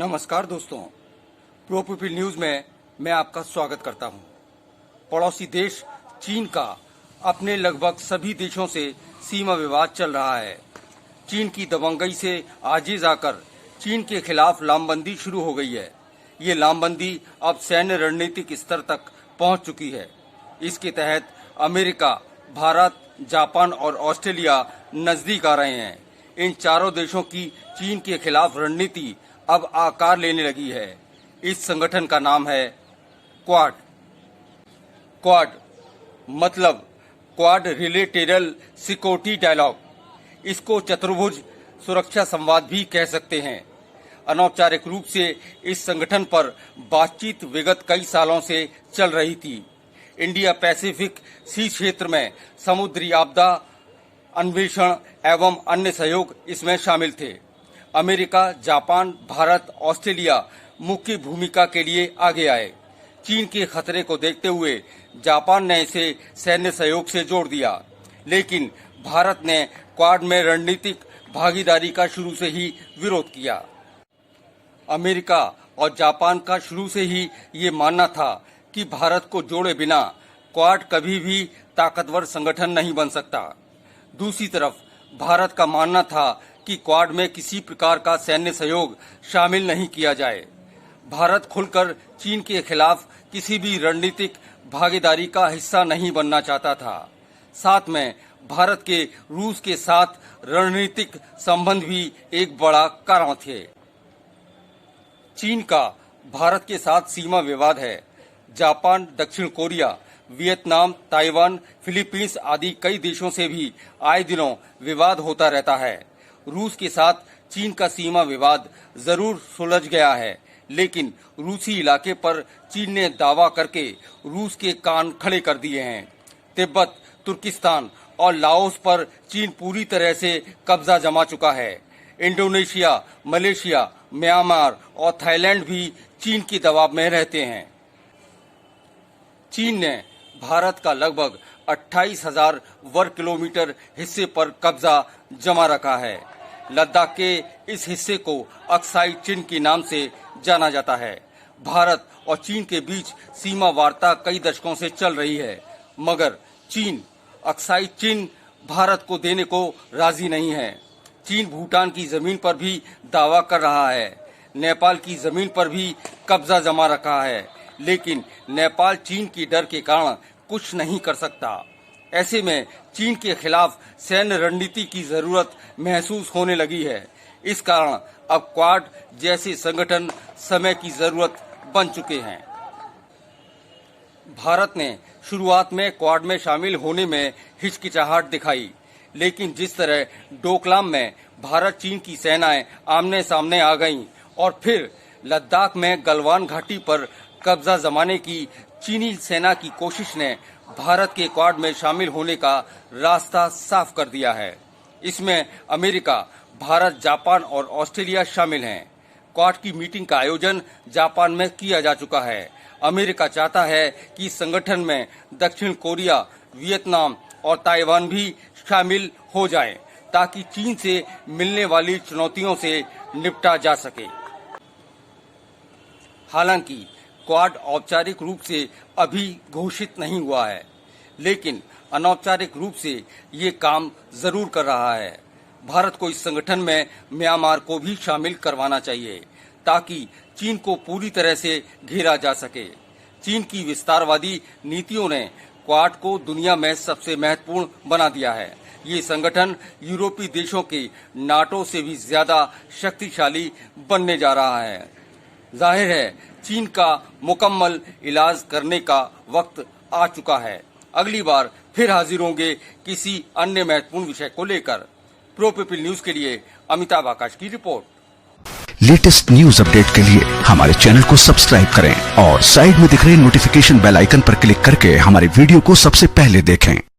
नमस्कार दोस्तों, pro people news में मैं आपका स्वागत करता हूं। पड़ोसी देश चीन का अपने लगभग सभी देशों से सीमा विवाद चल रहा है। चीन की दबंगई से आजिज आकर चीन के खिलाफ लामबंदी शुरू हो गई है। ये लामबंदी अब सैन्य रणनीतिक स्तर तक पहुंच चुकी है। इसके तहत अमेरिका, भारत, जापान और ऑस्ट्रेलिया नजदीक आ रहे हैं। इन चारों देशों की चीन के खिलाफ रणनीति अब आकार लेने लगी है। इस संगठन का नाम है क्वाड। क्वाड मतलब क्वाड रिलेटेरल सिक्योरिटी डायलॉग। इसको चतुर्भुज सुरक्षा संवाद भी कह सकते हैं। अनौपचारिक रूप से इस संगठन पर बातचीत विगत कई सालों से चल रही थी। इंडिया पैसिफिक सी क्षेत्र में समुद्री आपदा अन्वेषण एवं अन्य सहयोग इसमें शामिल थे। अमेरिका, जापान, भारत, ऑस्ट्रेलिया मुख्य भूमिका के लिए आगे आए। चीन के खतरे को देखते हुए जापान ने इसे सैन्य सहयोग से जोड़ दिया, लेकिन भारत ने क्वाड में रणनीतिक भागीदारी का शुरू से ही विरोध किया। अमेरिका और जापान का शुरू से ही ये मानना था कि भारत को जोड़े बिना क्वाड कभी भी ताकतवर संगठन नहीं बन सकता। दूसरी तरफ भारत का मानना था कि क्वाड में किसी प्रकार का सैन्य सहयोग शामिल नहीं किया जाए। भारत खुलकर चीन के खिलाफ किसी भी रणनीतिक भागीदारी का हिस्सा नहीं बनना चाहता था। साथ में भारत के रूस के साथ रणनीतिक संबंध भी एक बड़ा कारण थे। चीन का भारत के साथ सीमा विवाद है। जापान, दक्षिण कोरिया, वियतनाम, ताइवान, फिलीपींस आदि कई देशों से भी आए दिनों विवाद होता रहता है। रूस के साथ चीन का सीमा विवाद जरूर सुलझ गया है, लेकिन रूसी इलाके पर चीन ने दावा करके रूस के कान खड़े कर दिए हैं। तिब्बत, तुर्किस्तान और लाओस पर चीन पूरी तरह से कब्जा जमा चुका है। इंडोनेशिया, मलेशिया, म्यांमार और थाईलैंड भी चीन के दबाव में रहते हैं। चीन ने भारत का लगभग 28,000 वर्ग किलोमीटर हिस्से पर कब्जा जमा रखा है। लद्दाख के इस हिस्से को अक्साई चिन के नाम से जाना जाता है। भारत और चीन के बीच सीमा वार्ता कई दशकों से चल रही है, मगर चीन अक्साई चिन भारत को देने को राजी नहीं है। चीन भूटान की जमीन पर भी दावा कर रहा है। नेपाल की जमीन पर भी कब्जा जमा रखा है, लेकिन नेपाल चीन की डर के कारण कुछ नहीं कर सकता। ऐसे में चीन के खिलाफ सैन्य रणनीति की जरूरत महसूस होने लगी है। इस कारण अब क्वाड जैसे संगठन समय की जरूरत बन चुके हैं। भारत ने शुरुआत में क्वाड में शामिल होने में हिचकिचाहट दिखाई, लेकिन जिस तरह डोकलाम में भारत चीन की सेनाएं आमने सामने आ गईं और फिर लद्दाख में गलवान घाटी पर कब्जा जमाने की चीनी सेना की कोशिश ने भारत के क्वाड में शामिल होने का रास्ता साफ कर दिया है। इसमें अमेरिका, भारत, जापान और ऑस्ट्रेलिया शामिल हैं। क्वाड की मीटिंग का आयोजन जापान में किया जा चुका है। अमेरिका चाहता है कि संगठन में दक्षिण कोरिया, वियतनाम और ताइवान भी शामिल हो जाएं, ताकि चीन से मिलने वाली चुनौतियों से निपटा जा सके। हालांकि क्वाड औपचारिक रूप से अभी घोषित नहीं हुआ है, लेकिन अनौपचारिक रूप से ये काम जरूर कर रहा है। भारत को इस संगठन में म्यांमार को भी शामिल करवाना चाहिए, ताकि चीन को पूरी तरह से घेरा जा सके। चीन की विस्तारवादी नीतियों ने क्वाड को दुनिया में सबसे महत्वपूर्ण बना दिया है। ये संगठन यूरोपीय देशों के नाटो से भी ज्यादा शक्तिशाली बनने जा रहा है। जाहिर है चीन का मुकम्मल इलाज करने का वक्त आ चुका है। अगली बार फिर हाजिर होंगे किसी अन्य महत्वपूर्ण विषय को लेकर। प्रो पीपल न्यूज के लिए अमिताभ आकाश की रिपोर्ट। लेटेस्ट न्यूज अपडेट के लिए हमारे चैनल को सब्सक्राइब करें और साइड में दिख रहे नोटिफिकेशन बेल आइकन पर क्लिक करके हमारे वीडियो को सबसे पहले देखें।